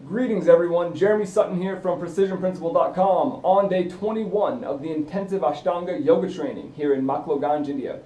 Greetings everyone, Jeremy Sutton here from PrecisionPrinciple.com on day 21 of the intensive Ashtanga yoga training here in Makloganj, India.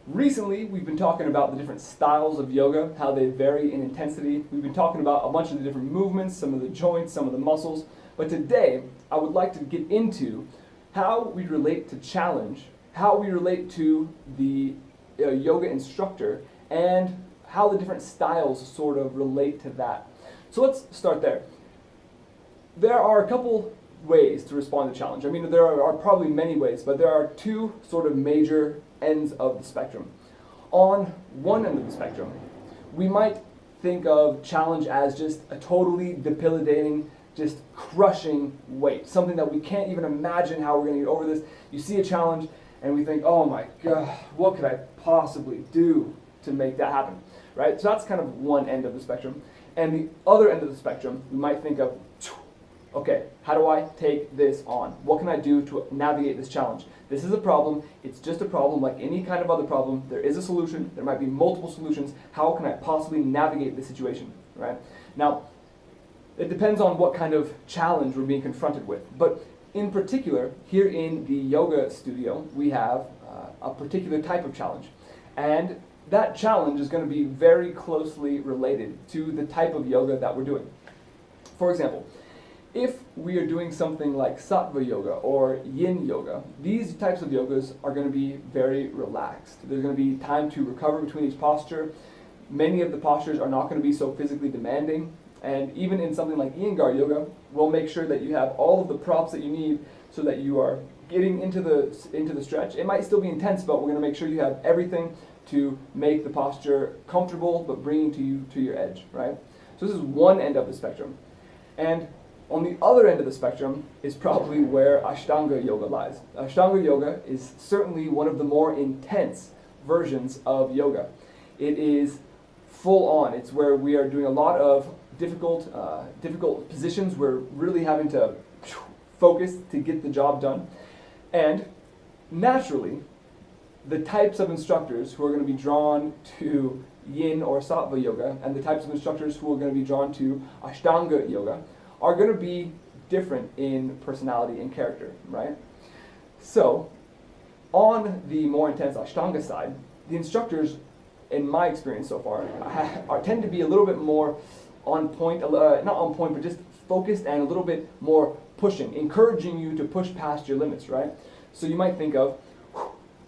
Recently we've been talking about the different styles of yoga, how they vary in intensity. We've been talking about a bunch of the different movements, some of the joints, some of the muscles. But today I would like to get into how we relate to challenge, how we relate to the yoga instructor, and how the different styles sort of relate to that. So let's start there. There are a couple ways to respond to challenge. I mean, there are probably many ways, but there are two sort of major ends of the spectrum. On one end of the spectrum, we might think of challenge as just a totally debilitating, just crushing weight, something that we can't even imagine how we're going to get over this. You see a challenge and we think, oh my God, what could I possibly do to make that happen, right? So that's kind of one end of the spectrum. And the other end of the spectrum, we might think of, okay, how do I take this on? What can I do to navigate this challenge? This is a problem. It's just a problem like any kind of other problem. There is a solution. There might be multiple solutions. How can I possibly navigate this situation, right? Now, it depends on what kind of challenge we're being confronted with. But in particular, here in the yoga studio, we have a particular type of challenge. And that challenge is going to be very closely related to the type of yoga that we're doing. For example, if we are doing something like sattva yoga or yin yoga, these types of yogas are going to be very relaxed. There's going to be time to recover between each posture. Many of the postures are not going to be so physically demanding. And even in something like Iyengar yoga, we'll make sure that you have all of the props that you need so that you are getting into the stretch. It might still be intense, but we're going to make sure you have everything to make the posture comfortable, but bringing you to your edge, right? So this is one end of the spectrum. And on the other end of the spectrum is probably where Ashtanga yoga lies. Ashtanga yoga is certainly one of the more intense versions of yoga. It is full on. It's where we are doing a lot of difficult positions. We're really having to focus to get the job done. And naturally, the types of instructors who are going to be drawn to yin or sattva yoga and the types of instructors who are going to be drawn to Ashtanga yoga are going to be different in personality and character, right? So, on the more intense Ashtanga side, the instructors, in my experience so far, tend to be a little bit more on point, not on point, but just focused and a little bit more pushing, encouraging you to push past your limits, right? So you might think of,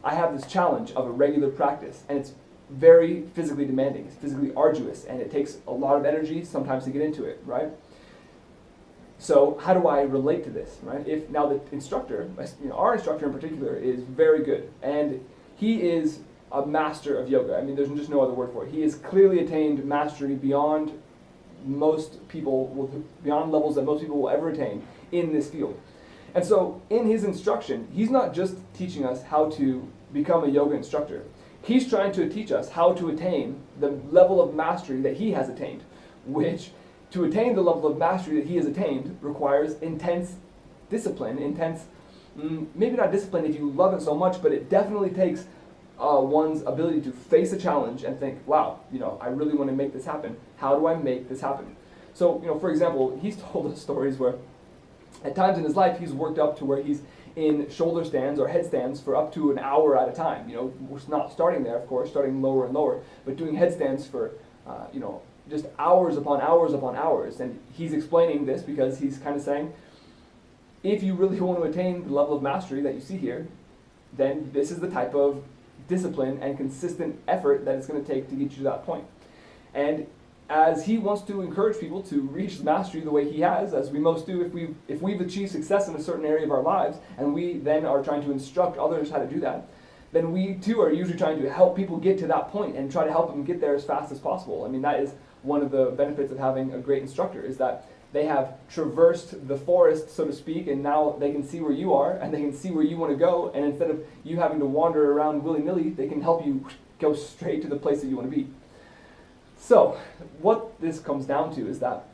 I have this challenge of a regular practice, and it's very physically demanding, it's physically arduous, and it takes a lot of energy sometimes to get into it, right? So how do I relate to this, right? If now the instructor, our instructor in particular, is very good, and he is a master of yoga. I mean, there's just no other word for it. He has clearly attained mastery beyond beyond levels that most people will ever attain in this field. And so in his instruction, he's not just teaching us how to become a yoga instructor. He's trying to teach us how to attain the level of mastery that he has attained, which to attain the level of mastery that he has attained requires intense discipline, maybe not discipline if you love it so much, but it definitely takes one's ability to face a challenge and think, wow, I really want to make this happen. How do I make this happen? So, for example, he's told us stories where at times in his life he's worked up to where he's in shoulder stands or headstands for up to an hour at a time. We're not starting there, of course, starting lower and lower, but doing headstands for, just hours upon hours upon hours. And he's explaining this because he's kind of saying, if you really want to attain the level of mastery that you see here, then this is the type of discipline and consistent effort that it's going to take to get you to that point. And as he wants to encourage people to reach mastery the way he has, as we most do if we've achieved success in a certain area of our lives, and we then are trying to instruct others how to do that, then we too are usually trying to help people get to that point and try to help them get there as fast as possible. I mean, that is one of the benefits of having a great instructor, is that they have traversed the forest, so to speak, and now they can see where you are, and they can see where you want to go, and instead of you having to wander around willy-nilly, they can help you go straight to the place that you want to be. So, what this comes down to is that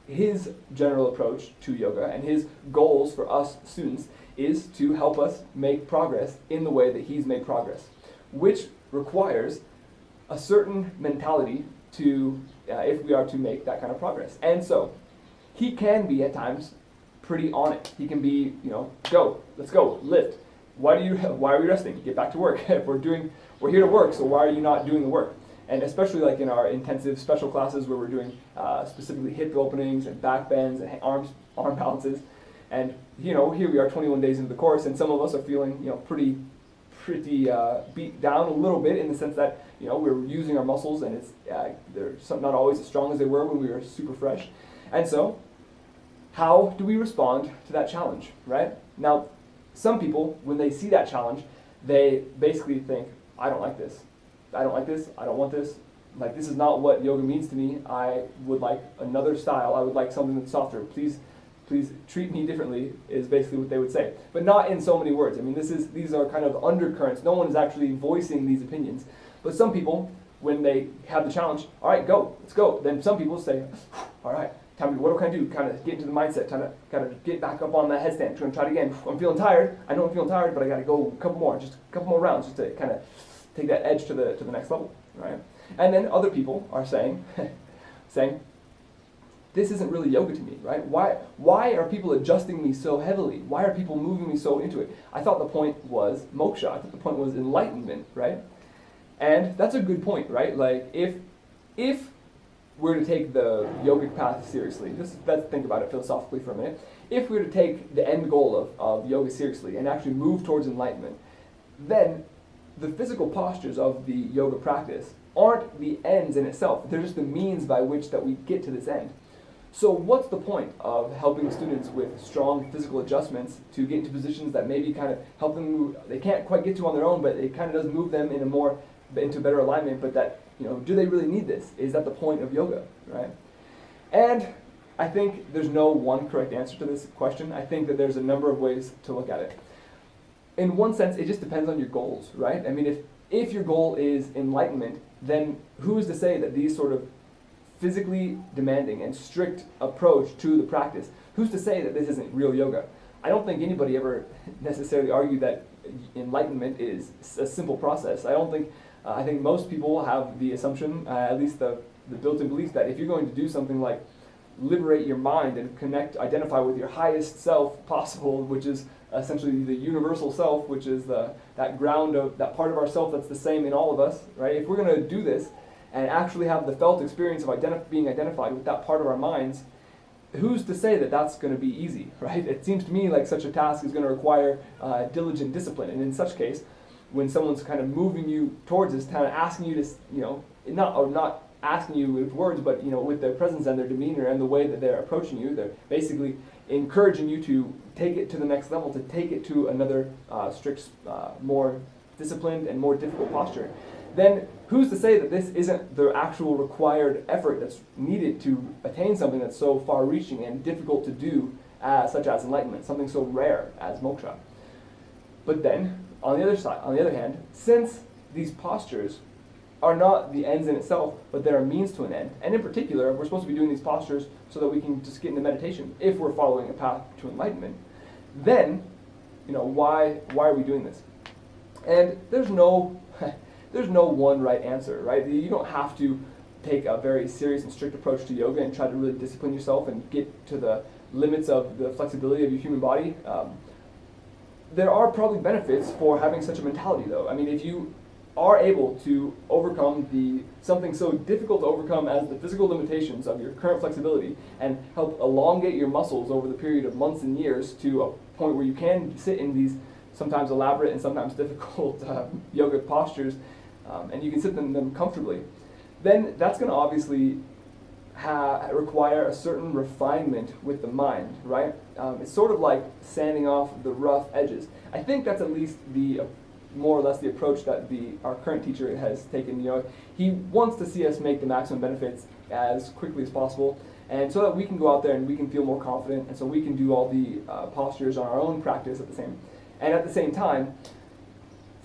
his general approach to yoga and his goals for us students is to help us make progress in the way that he's made progress, which requires a certain mentality to if we are to make that kind of progress. And so, he can be at times pretty on it. He can be, go, let's go, lift. Why are we resting? Get back to work. If we're here to work, so why are you not doing the work? And especially like in our intensive special classes where we're doing specifically hip openings and back bends and arm balances. And here we are 21 days into the course, and some of us are feeling pretty beat down a little bit, in the sense that we're using our muscles and they're not always as strong as they were when we were super fresh. And so how do we respond to that challenge, right? Now, some people, when they see that challenge, they basically think, I don't like this. I don't like this. I don't want this. Like, this is not what yoga means to me. I would like another style. I would like something that's softer. Please treat me differently, is basically what they would say. But not in so many words. I mean, these are kind of undercurrents. No one is actually voicing these opinions. But some people, when they have the challenge, all right, go, let's go. Then some people say, all right, what can I do? Kind of get into the mindset, kind of get back up on that headstand, try it again. I'm feeling tired. I know I'm feeling tired, but I got to go a couple more rounds, just to kind of take that edge to the next level, right? And then other people are saying, this isn't really yoga to me, right? Why are people adjusting me so heavily? Why are people moving me so into it? I thought the point was moksha. I thought the point was enlightenment, right? And that's a good point, right? Like, if we're to take the yogic path seriously, let's think about it philosophically for a minute. If we were to take the end goal of yoga seriously and actually move towards enlightenment, then the physical postures of the yoga practice aren't the ends in itself. They're just the means by which that we get to this end. So what's the point of helping students with strong physical adjustments to get into positions that maybe kind of help them move, they can't quite get to on their own, but it kind of does move them into better alignment, but that, do they really need this? Is that the point of yoga, right? And I think there's no one correct answer to this question. I think that there's a number of ways to look at it. In one sense, it just depends on your goals, right? I mean, if your goal is enlightenment, then who is to say that these sort of physically demanding and strict approach to the practice, who's to say that this isn't real yoga? I don't think anybody ever necessarily argued that enlightenment is a simple process. I think most people have the assumption, at least the built-in belief, that if you're going to do something like liberate your mind and identify with your highest self possible, which is essentially the universal self, which is that ground of that part of ourself that's the same in all of us, right? If we're going to do this and actually have the felt experience of being identified with that part of our minds, who's to say that that's going to be easy, right? It seems to me like such a task is going to require diligent discipline, and in such case, when someone's kind of moving you towards this, kind of asking you to, not asking you with words, but with their presence and their demeanor and the way that they're approaching you, they're basically encouraging you to take it to the next level, to take it to another strict, more disciplined and more difficult posture. Then who's to say that this isn't the actual required effort that's needed to attain something that's so far-reaching and difficult to do, such as enlightenment, something so rare as moksha? But then, on the other hand, since these postures are not the ends in itself, but they're a means to an end, and in particular, we're supposed to be doing these postures so that we can just get into meditation, if we're following a path to enlightenment, then, why are we doing this? And there's no one right answer, right? You don't have to take a very serious and strict approach to yoga and try to really discipline yourself and get to the limits of the flexibility of your human body. There are probably benefits for having such a mentality, though. I mean, if you are able to overcome something so difficult to overcome as the physical limitations of your current flexibility and help elongate your muscles over the period of months and years to a point where you can sit in these sometimes elaborate and sometimes difficult yogic postures, and you can sit in them comfortably, then that's going to obviously require a certain refinement with the mind, right? It's sort of like sanding off the rough edges. I think that's at least more or less the approach that our current teacher has taken. He wants to see us make the maximum benefits as quickly as possible, and so that we can go out there and we can feel more confident, and so we can do all the postures on our own practice at the same time.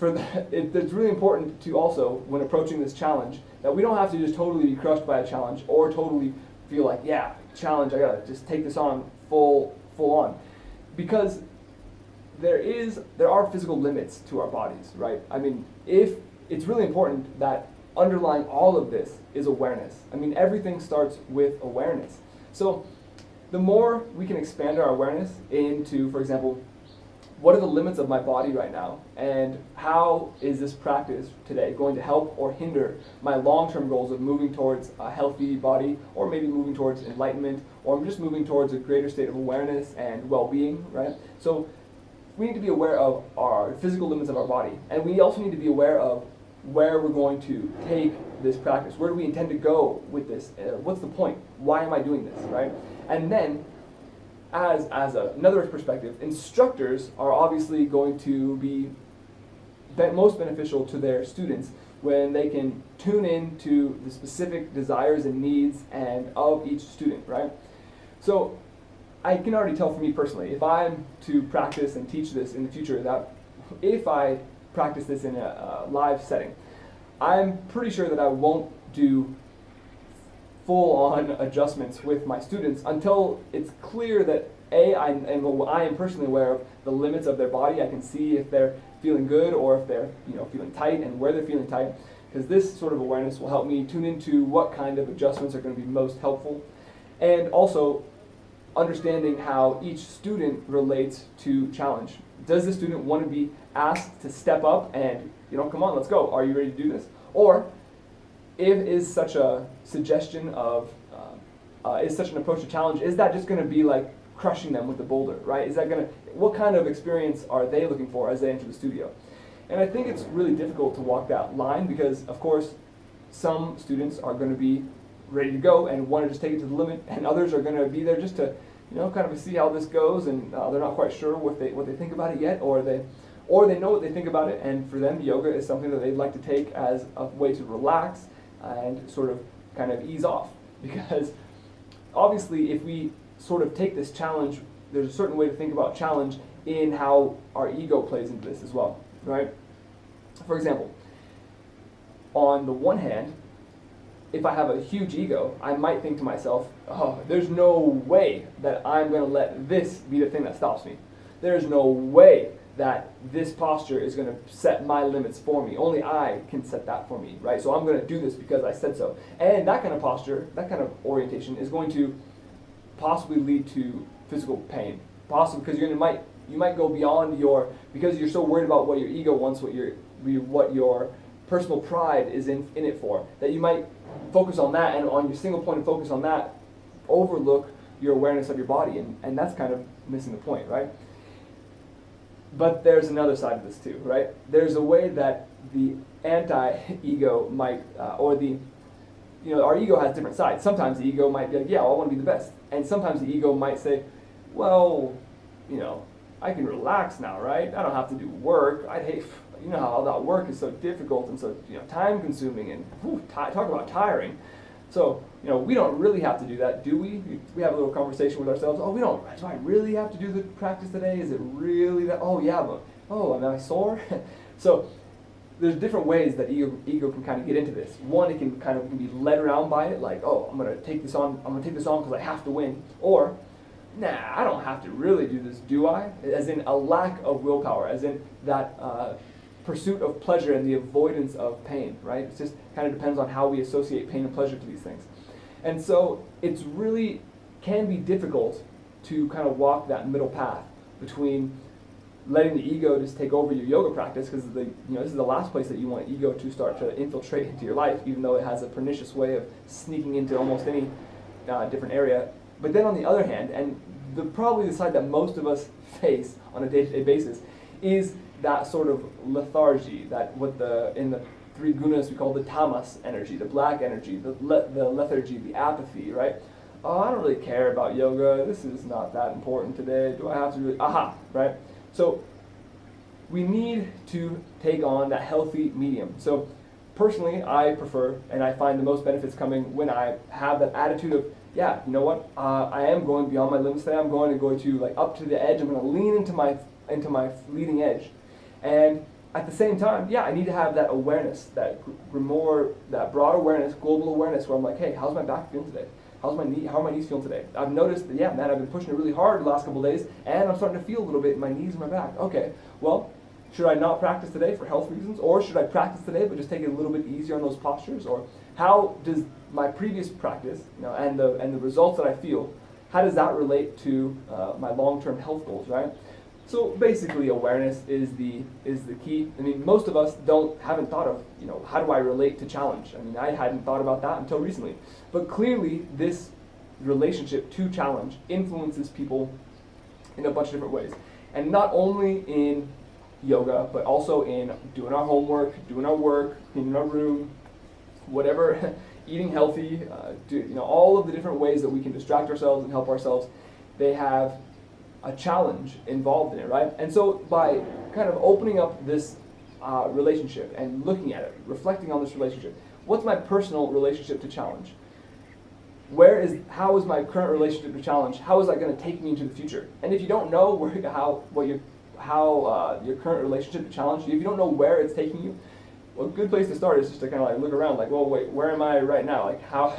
It's really important to also, when approaching this challenge, that we don't have to just totally be crushed by a challenge or totally feel like, yeah, challenge, I gotta just take this on full on, because there are physical limits to our bodies, right? I mean, it's really important that underlying all of this is awareness. I mean, everything starts with awareness. So the more we can expand our awareness into, for example, what are the limits of my body right now, and how is this practice today going to help or hinder my long-term goals of moving towards a healthy body, or maybe moving towards enlightenment, or just moving towards a greater state of awareness and well-being, right? So we need to be aware of our physical limits of our body, and we also need to be aware of where we're going to take this practice. Where do we intend to go with this? What's the point? Why am I doing this, right? And then, as another perspective, instructors are obviously going to be most beneficial to their students when they can tune in to the specific desires and needs and of each student, right? So I can already tell for me personally, if I'm to practice and teach this in the future, that if I practice this in a live setting, I'm pretty sure that I won't do full-on adjustments with my students until it's clear that I am personally aware of the limits of their body. I can see if they're feeling good or if they're feeling tight and where they're feeling tight, because this sort of awareness will help me tune into what kind of adjustments are going to be most helpful, and also understanding how each student relates to challenge. Does the student want to be asked to step up and, come on, let's go. Are you ready to do this? Or is such a suggestion of, is such an approach to challenge, is that just going to be like crushing them with the boulder, right? Is that going to, what kind of experience are they looking for as they enter the studio? And I think it's really difficult to walk that line because, of course, some students are going to be ready to go and want to just take it to the limit, and others are going to be there just to, kind of see how this goes, and they're not quite sure what they think about it yet, or they know what they think about it, and for them, yoga is something that they'd like to take as a way to relax and sort of kind of ease off. Because obviously, if we sort of take this challenge, there's a certain way to think about challenge in how our ego plays into this as well, right? For example, on the one hand, if I have a huge ego, I might think to myself, oh, there's no way that I'm going to let this be the thing that stops me. There's no way that this posture is going to set my limits for me. Only I can set that for me, right? So I'm going to do this because I said so. And that kind of posture, that kind of orientation is going to possibly lead to physical pain. Possibly because you might go beyond because you're so worried about what your ego wants, what your personal pride is in it for, that you might focus on that, and on your single point of focus on that, overlook your awareness of your body, and that's kind of missing the point, right? But there's another side of this too, right? There's a way that the anti-ego might, our ego has different sides. Sometimes the ego might be like, yeah, I want to be the best. And sometimes the ego might say, well, I can relax now, right? I don't have to do work. I'd hate, how all that work is so difficult and so, time consuming and talk about tiring. So, we don't really have to do that, do we? We have a little conversation with ourselves. Oh, do I really have to do the practice today? Is it really that? Oh, yeah, but, am I sore? So, there's different ways that ego can kind of get into this. One, it can be led around by it, like, oh, I'm going to take this on because I have to win. Or, nah, I don't have to really do this, do I? As in a lack of willpower, as in that pursuit of pleasure and the avoidance of pain, right? It just kind of depends on how we associate pain and pleasure to these things. And so it's really can be difficult to kind of walk that middle path between letting the ego just take over your yoga practice, because this is the last place that you want ego to start to infiltrate into your life, even though it has a pernicious way of sneaking into almost any different area. But then on the other hand, and probably the side that most of us face on a day-to-day basis, is that sort of lethargy, that in the three gunas we call the tamas energy, the black energy, the lethargy, the apathy, right? Oh, I don't really care about yoga. This is not that important today. Do I have to do it? Aha, right? So we need to take on that healthy medium. So personally, I prefer, and I find the most benefits coming when I have that attitude of, yeah, you know what? I am going beyond my limits today. I'm going to go to up to the edge. I'm going to lean into my leading edge. And at the same time, yeah, I need to have that awareness, that broad awareness, global awareness, where I'm like, hey, how's my back feeling today? How are my knees feeling today? I've noticed that, yeah, man, I've been pushing it really hard the last couple of days, and I'm starting to feel a little bit in my knees and my back. Okay, well, should I not practice today for health reasons, or should I practice today but just take it a little bit easier on those postures? Or how does my previous practice, and the results that I feel, how does that relate to my long-term health goals, right? So basically, awareness is the key. I mean, most of us haven't thought of, how do I relate to challenge? I mean, I hadn't thought about that until recently. But clearly, this relationship to challenge influences people in a bunch of different ways. And not only in yoga, but also in doing our homework, doing our work, cleaning our room, whatever, eating healthy, all of the different ways that we can distract ourselves and help ourselves. They have a challenge involved in it, right? And so by kind of opening up this relationship and looking at it, reflecting on this relationship, what's my personal relationship to challenge? How is my current relationship to challenge? How is that going to take me into the future? And if you don't know how your current relationship to challenge, if you don't know where it's taking you, well, a good place to start is just to kind of like look around, like, well, wait, where am I right now? Like, how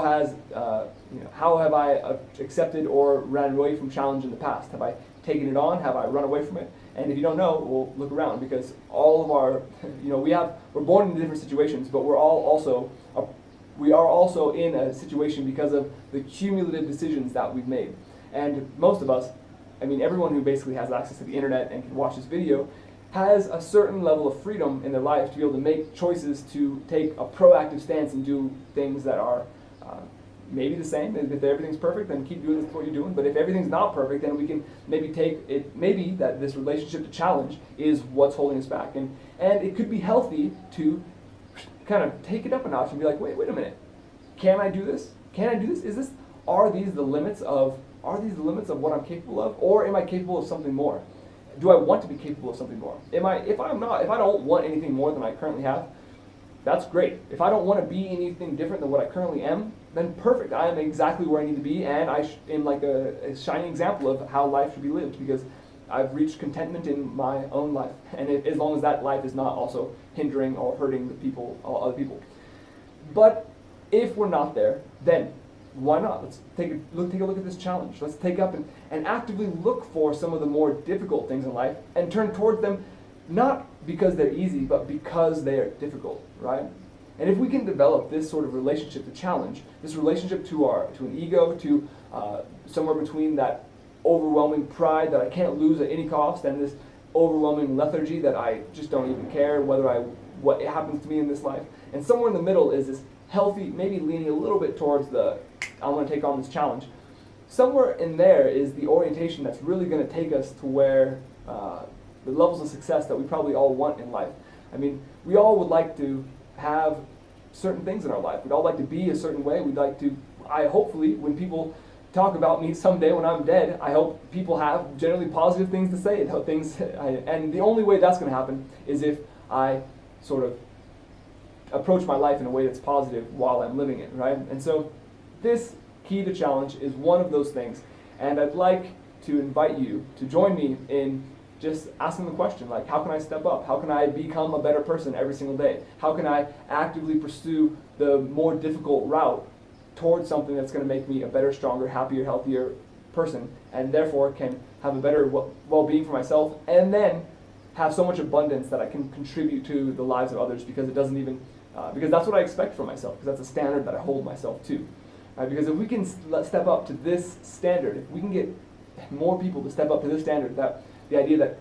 have I accepted or ran away from challenge in the past? Have I taken it on? Have I run away from it? And if you don't know, well, look around, because all of our, we're born in different situations, but we are also in a situation because of the cumulative decisions that we've made. And most of us, I mean, everyone who basically has access to the internet and can watch this video has a certain level of freedom in their life to be able to make choices to take a proactive stance and do things that are maybe the same. If everything's perfect, then keep doing what you're doing. But if everything's not perfect, then we can maybe maybe that this relationship to challenge is what's holding us back. And it could be healthy to kind of take it up a notch and be like, wait a minute, can I do this? Can I do this? Are these the limits of what I'm capable of, or am I capable of something more? Do I want to be capable of something more? If I don't want anything more than I currently have, that's great. If I don't want to be anything different than what I currently am, then perfect. I am exactly where I need to be, and I am like a shining example of how life should be lived, because I've reached contentment in my own life, and as long as that life is not also hindering or hurting other people. But if we're not there, then why not? Let's take a look at this challenge. Let's take up and actively look for some of the more difficult things in life and turn towards them, not because they're easy, but because they are difficult, right? And if we can develop this sort of relationship to challenge, this relationship to an ego, to somewhere between that overwhelming pride that I can't lose at any cost, and this overwhelming lethargy that I just don't even care what happens to me in this life, and somewhere in the middle is this healthy, maybe leaning a little bit towards I want to take on this challenge. Somewhere in there is the orientation that's really going to take us to where the levels of success that we probably all want in life. I mean, we all would like to have certain things in our life. We'd all like to be a certain way. Hopefully, when people talk about me someday when I'm dead, I hope people have generally positive things to say, and the only way that's going to happen is if I sort of approach my life in a way that's positive while I'm living it, right? And so this key to challenge is one of those things, and I'd like to invite you to join me in just asking the question, like, how can I step up? How can I become a better person every single day? How can I actively pursue the more difficult route towards something that's going to make me a better, stronger, happier, healthier person, and therefore can have a better well-being for myself, and then have so much abundance that I can contribute to the lives of others, because because that's what I expect from myself, because that's a standard that I hold myself to. Because if we can step up to this standard, if we can get more people to step up to this standard, that the idea that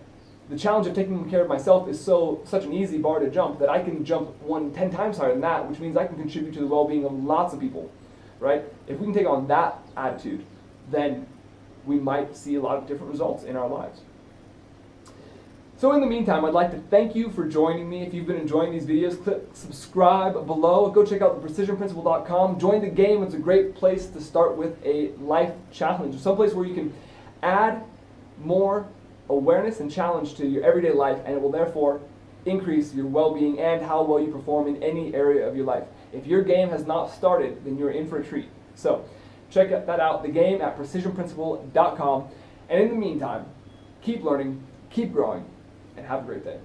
the challenge of taking care of myself is such an easy bar to jump that I can jump 10 times higher than that, which means I can contribute to the well-being of lots of people, right? If we can take on that attitude, then we might see a lot of different results in our lives. So in the meantime, I'd like to thank you for joining me. If you've been enjoying these videos, click subscribe below. Go check out theprecisionprinciple.com. Join the game. It's a great place to start with a life challenge, someplace where you can add more awareness and challenge to your everyday life, and it will therefore increase your well-being and how well you perform in any area of your life. If your game has not started, then you're in for a treat. So check that out, the game at precisionprinciple.com. And in the meantime, keep learning, keep growing, and have a great day.